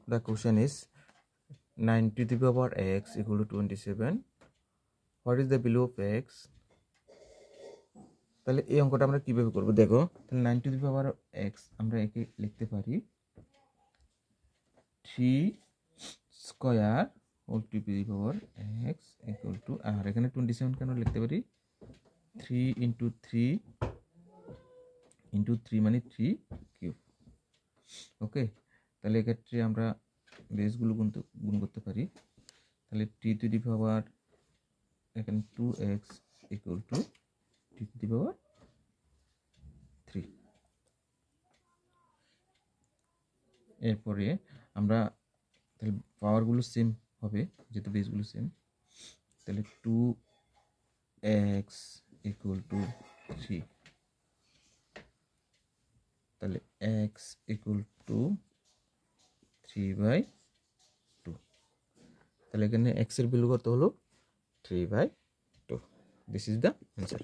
The question is 9 to the power x equal to 27. What is the value of x? তাহলে এই অঙ্কটা আমরা কিভাবে করব দেখো। তাহলে 9 to the power x আমরা একে লিখতে পারি 3 square whole to the power x equal to, আর এখানে 27 কেন লিখতে পারি 3 ইন্টু 3 মানে 3 কিউব। ওকে, তাহলে এক্ষেত্রে আমরা বেসগুলো গুণ করতে পারি। তাহলে টি টু দি পাওয়ার এখানে 2x equal to T to the power 3। এরপরে আমরা তাহলে পাওয়ারগুলো সেম হবে যেহেতু বেসগুলো সেম। তাহলে 2x ইকুয়াল টু 3, তাহলে x ইকুয়াল টু 3/2। তাহলে এখানে x এর ভ্যালু কত হলো 3/2। This is the answer.